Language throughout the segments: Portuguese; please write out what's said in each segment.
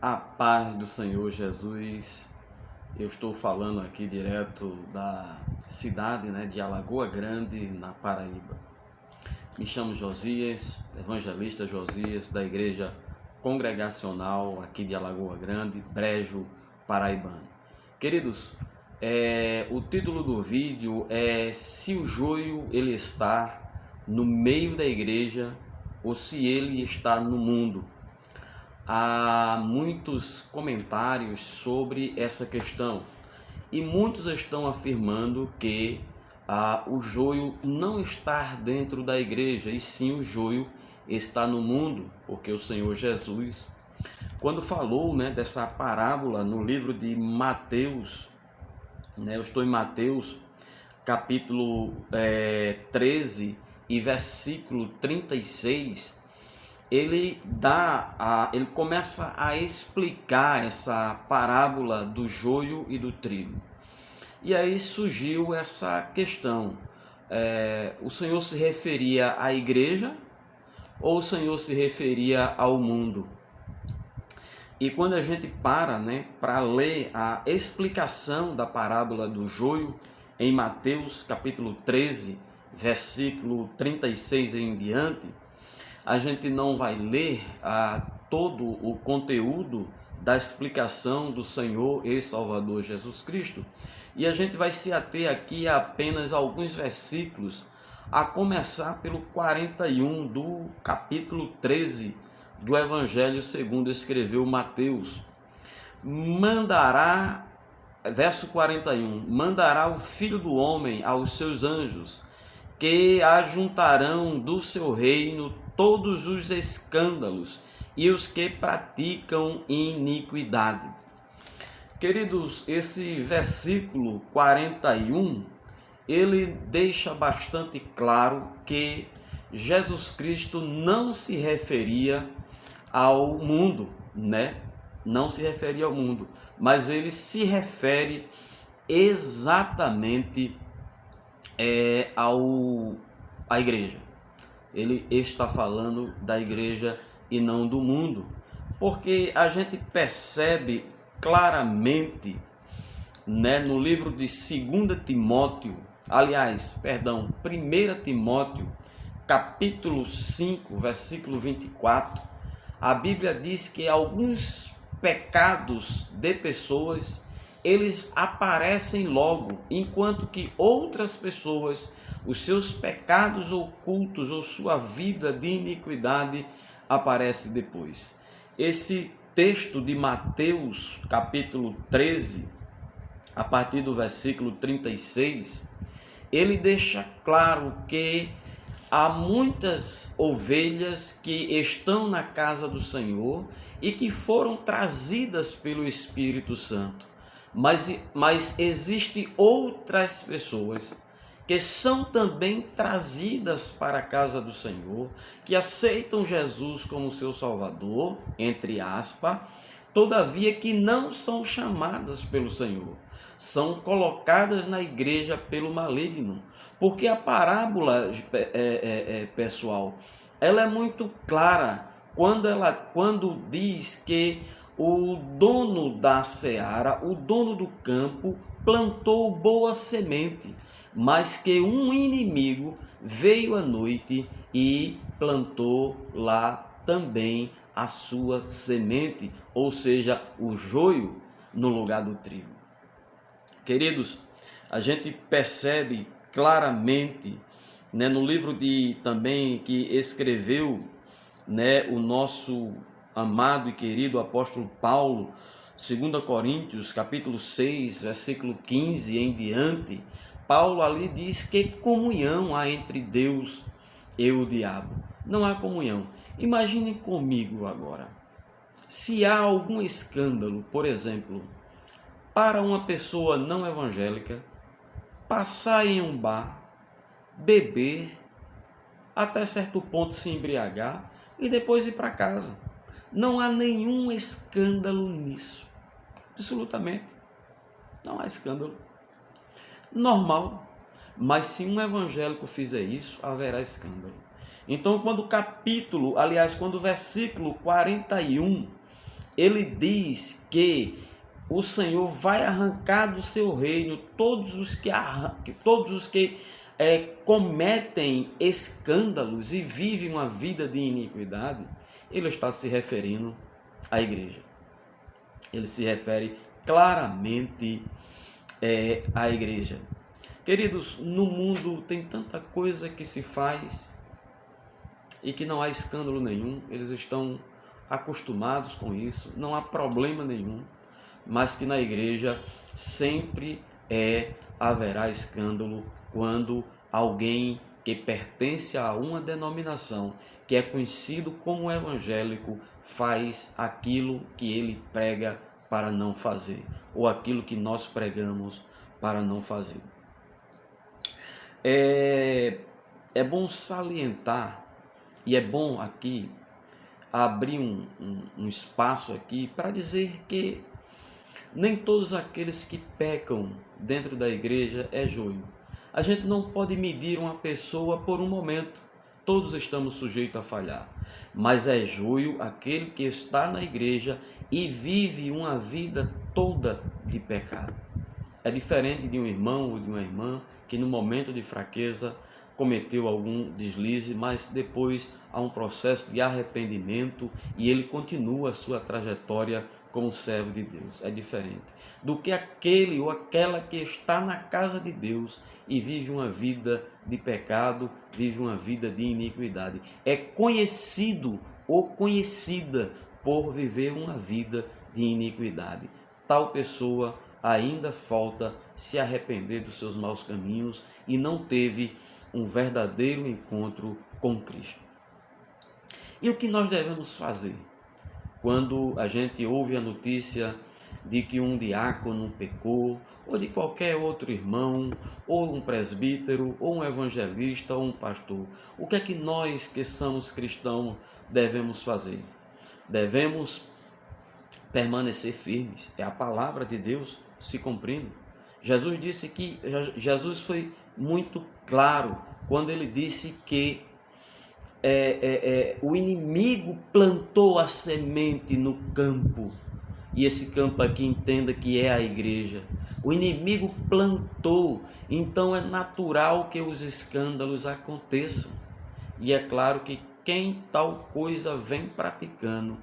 A paz do Senhor Jesus. Eu estou falando aqui direto da cidade, de Alagoa Grande, na Paraíba. Me chamo Josias, evangelista Josias, da Igreja Congregacional aqui de Alagoa Grande, Brejo, Paraibano. Queridos, o título do vídeo é se o joio ele está no meio da igreja ou se ele está no mundo. Há muitos comentários sobre essa questão e muitos estão afirmando que o joio não está dentro da igreja e sim o joio está no mundo, porque o Senhor Jesus, quando falou dessa parábola no livro de Mateus, eu estou em Mateus capítulo 13 e versículo 36, ele começa a explicar essa parábola do joio e do trigo. E aí surgiu essa questão: o Senhor se referia à igreja ou o Senhor se referia ao mundo? E quando a gente para ler a explicação da parábola do joio em Mateus capítulo 13, versículo 36 em diante, a gente não vai ler todo o conteúdo da explicação do Senhor e Salvador Jesus Cristo, e a gente vai se ater aqui a apenas alguns versículos, a começar pelo 41 do capítulo 13 do Evangelho segundo escreveu Mateus. Verso 41, mandará o Filho do Homem aos seus anjos, que ajuntarão do seu reino todos os escândalos e os que praticam iniquidade. Queridos, esse versículo 41, ele deixa bastante claro que Jesus Cristo não se referia ao mundo, Não se referia ao mundo, mas ele se refere exatamente à igreja. Ele está falando da igreja e não do mundo, porque a gente percebe claramente, no livro de 2 Timóteo, 1 Timóteo, capítulo 5, versículo 24, a Bíblia diz que alguns pecados de pessoas, eles aparecem logo, enquanto que outras pessoas, os seus pecados ocultos ou sua vida de iniquidade aparece depois. Esse texto de Mateus, capítulo 13, a partir do versículo 36, ele deixa claro que há muitas ovelhas que estão na casa do Senhor e que foram trazidas pelo Espírito Santo. Mas existem outras pessoas que são também trazidas para a casa do Senhor, que aceitam Jesus como seu Salvador, entre aspas, todavia que não são chamadas pelo Senhor, são colocadas na igreja pelo maligno, porque a parábola, pessoal, ela é muito clara quando diz que o dono da seara, o dono do campo, plantou boa semente, mas que um inimigo veio à noite e plantou lá também a sua semente, ou seja, o joio no lugar do trigo. Queridos, a gente percebe claramente, no livro também que escreveu, o nosso amado e querido apóstolo Paulo, 2 Coríntios, capítulo 6, versículo 15 em diante, Paulo ali diz que comunhão há entre Deus e o diabo. Não há comunhão. Imaginem comigo agora, se há algum escândalo, por exemplo, para uma pessoa não evangélica, passar em um bar, beber, até certo ponto se embriagar e depois ir para casa. Não há nenhum escândalo nisso. Absolutamente. Não há escândalo. Normal. Mas se um evangélico fizer isso, haverá escândalo. Então, quando o versículo 41 ele diz que o Senhor vai arrancar do seu reino todos os que cometem escândalos e vivem uma vida de iniquidade. Ele está se referindo à igreja. Ele se refere claramente à igreja. Queridos, no mundo tem tanta coisa que se faz e que não há escândalo nenhum. Eles estão acostumados com isso, não há problema nenhum, mas que na igreja sempre haverá escândalo quando alguém que pertence a uma denominação, que é conhecido como evangélico, faz aquilo que ele prega para não fazer, ou aquilo que nós pregamos para não fazer. É bom salientar, e é bom aqui abrir um espaço aqui para dizer que nem todos aqueles que pecam dentro da igreja é joio. A gente não pode medir uma pessoa por um momento. Todos estamos sujeitos a falhar. Mas é joio aquele que está na igreja e vive uma vida toda de pecado. É diferente de um irmão ou de uma irmã que no momento de fraqueza cometeu algum deslize, mas depois há um processo de arrependimento e ele continua a sua trajetória como servo de Deus. É diferente do que aquele ou aquela que está na casa de Deus e vive uma vida de pecado, vive uma vida de iniquidade. É conhecido ou conhecida por viver uma vida de iniquidade. Tal pessoa ainda falta se arrepender dos seus maus caminhos e não teve um verdadeiro encontro com Cristo. E o que nós devemos fazer quando a gente ouve a notícia de que um diácono pecou, ou de qualquer outro irmão, ou um presbítero, ou um evangelista, ou um pastor? O que é que nós que somos cristãos devemos fazer? Devemos permanecer firmes. É a palavra de Deus se cumprindo. Jesus foi muito claro quando ele disse que o inimigo plantou a semente no campo, e esse campo aqui entenda que é a igreja. O inimigo plantou, então é natural que os escândalos aconteçam, e é claro que quem tal coisa vem praticando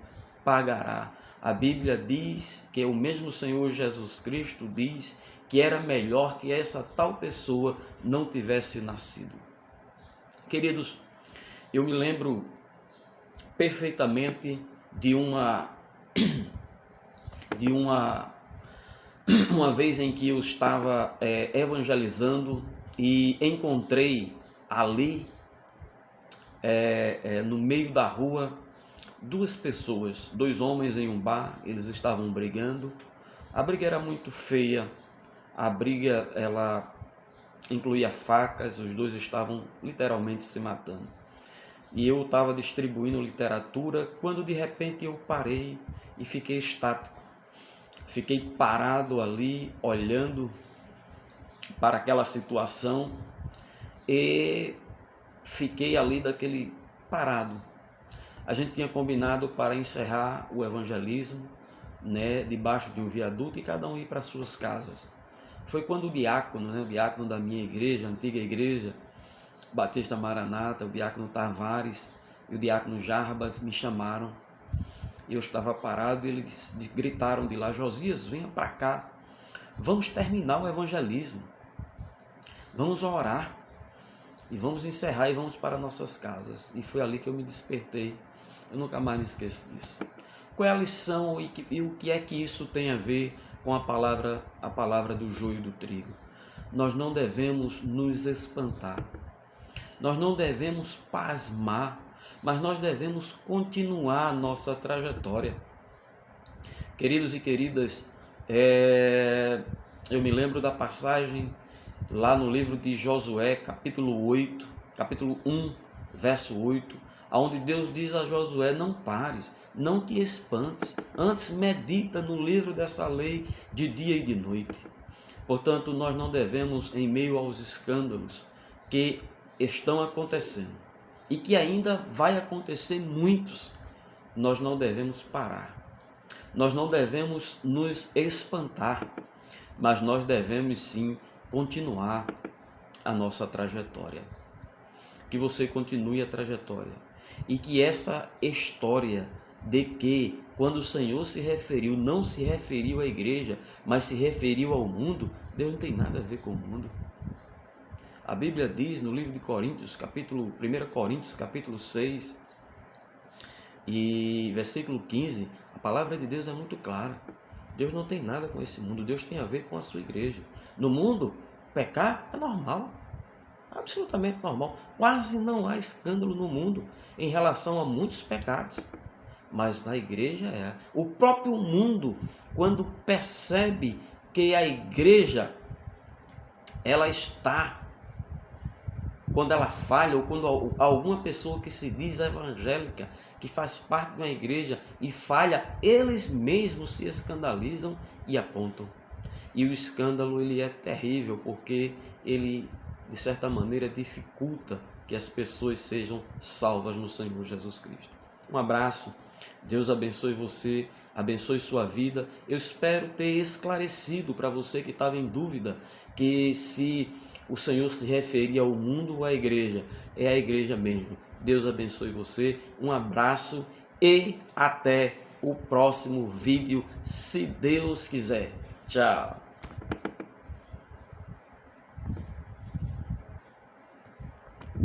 pagará. A Bíblia diz que o mesmo Senhor Jesus Cristo diz que era melhor que essa tal pessoa não tivesse nascido. Queridos, eu me lembro perfeitamente de uma vez em que eu estava evangelizando e encontrei ali no meio da rua duas pessoas, dois homens em um bar. Eles estavam brigando. A briga era muito feia. A briga ela incluía facas. Os dois estavam literalmente se matando. E eu estava distribuindo literatura quando de repente eu parei e fiquei estático. Fiquei parado ali, olhando para aquela situação e fiquei ali daquele parado. A gente tinha combinado para encerrar o evangelismo, debaixo de um viaduto, e cada um ir para suas casas. Foi quando o diácono da minha igreja, antiga igreja, Batista Maranata, o diácono Tavares e o diácono Jarbas me chamaram. Eu estava parado e eles gritaram de lá: Josias, venha para cá, vamos terminar o evangelismo, vamos orar e vamos encerrar e vamos para nossas casas. E foi ali que eu me despertei. Eu nunca mais me esqueço disso. Qual é a lição e o que é que isso tem a ver com a palavra do joio e do trigo? Nós não devemos nos espantar, nós não devemos pasmar, mas nós devemos continuar a nossa trajetória. Queridos e queridas, eu me lembro da passagem lá no livro de Josué, capítulo 1, verso 8, onde Deus diz a Josué: não pares, não te espantes, antes medita no livro dessa lei de dia e de noite. Portanto, nós não devemos, em meio aos escândalos que estão acontecendo e que ainda vai acontecer muitos, nós não devemos parar. nós não devemos nos espantar, mas nós devemos sim continuar a nossa trajetória. Que você continue a trajetória e que essa história de que quando o Senhor se referiu, não se referiu à igreja, mas se referiu ao mundo, Deus não tem nada a ver com o mundo. A Bíblia diz no livro de Coríntios, 1 Coríntios, capítulo 6 e versículo 15, a palavra de Deus é muito clara. Deus não tem nada com esse mundo, Deus tem a ver com a sua igreja. No mundo, pecar é normal, absolutamente normal. Quase não há escândalo no mundo em relação a muitos pecados. Mas na igreja é. O próprio mundo, quando percebe que a igreja, ela está, quando ela falha, ou quando alguma pessoa que se diz evangélica, que faz parte de uma igreja e falha, eles mesmos se escandalizam e apontam. E o escândalo, ele é terrível, porque ele, de certa maneira, dificulta que as pessoas sejam salvas no Senhor Jesus Cristo. Um abraço, Deus abençoe você, abençoe sua vida. Eu espero ter esclarecido para você que estava em dúvida que se o Senhor se referia ao mundo ou à igreja, é a igreja mesmo. Deus abençoe você, um abraço e até o próximo vídeo, se Deus quiser. Tchau!